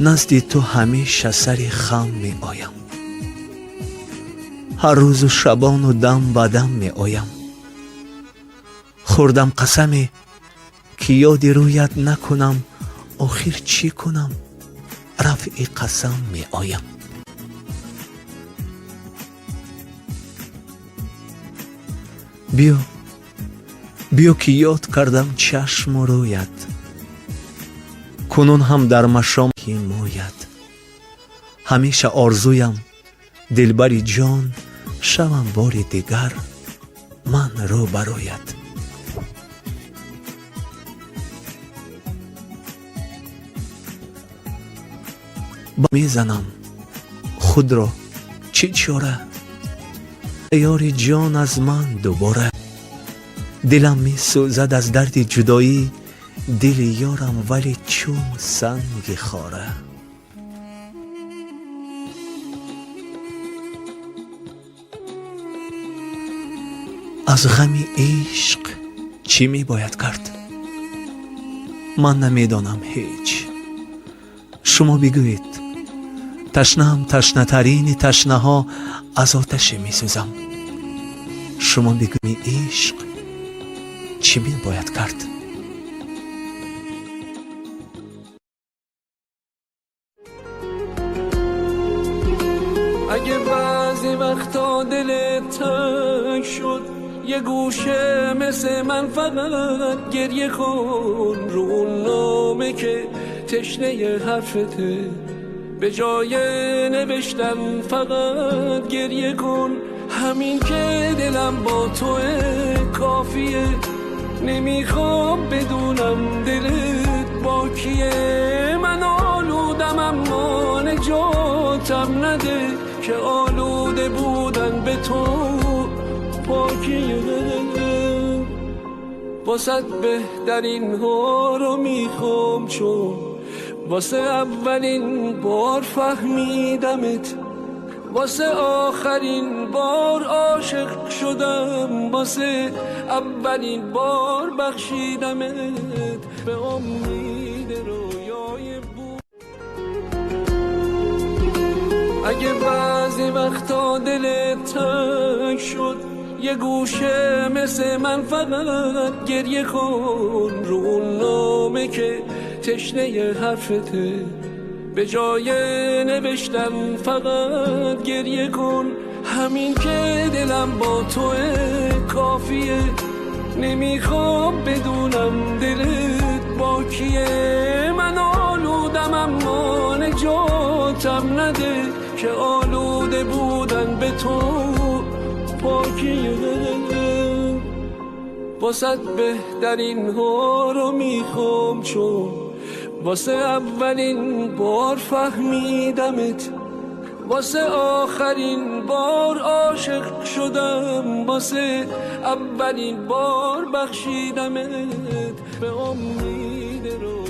نزد تو همیشه سر خم می آیم. هر روز و شبان و دم به دم می آیم. خوردم قسمی که یاد رویت نکنم، آخر چی کنم؟ رفع قسم می آیم. بیا بیا که یاد کردم چشم و رویت، کنون هم در مشام که موید. همیشه آرزویم دلبری جان، شوم بار دیگر من رو برایت. میزنم خود را چه چاره، یار جان از من دوباره. دلم می سوزد از درد جدایی، دل یارم ولی چون سنگ خاره. از غم عشق چی می باید کرد؟ من نمیدانم هیچ. شما بگویید. تشنه‌ام تشنه ترین تشنه ها، از آتش می سوزم. شما بگویید عشق چی می باید کرد؟ اگه بعضی وقتا دلت تنگ شد، یه گوشه مثل من فقط گریه کن. رو اون نامه که تشنه حرفته، به جای نوشتن فقط گریه کن. همین که دلم با توه کافیه، نمیخوام بدونم دلت با کیه. من آلودم اما نجاتم نده، که آلوده بودن به تو پاکیه. واسه بهترین ها رو میخوام، چون واسه اولین بار فهمیدمت، واسه آخرین بار عاشق شدم، واسه اولین بار بخشیدمت به امید رویای بود. اگه بعضی وقتا دلت تنگ شد، یه گوشه مثل من فقط گریه کن. رو اون نامه که تشنه حرفته، به جای نوشتن فقط گریه کن. همین که دلم با توه کافیه، نمیخوام بدونم دلت با کیه. من آلودم اما نجاتم نده، که آلوده بودن به تو پاکیه. واسه بهترین ها رو میخوام، چون واسه اولین بار فهمیدمت، واسه آخرین بار عاشق شدم، واسه اولین بار بخشیدمت به امید رو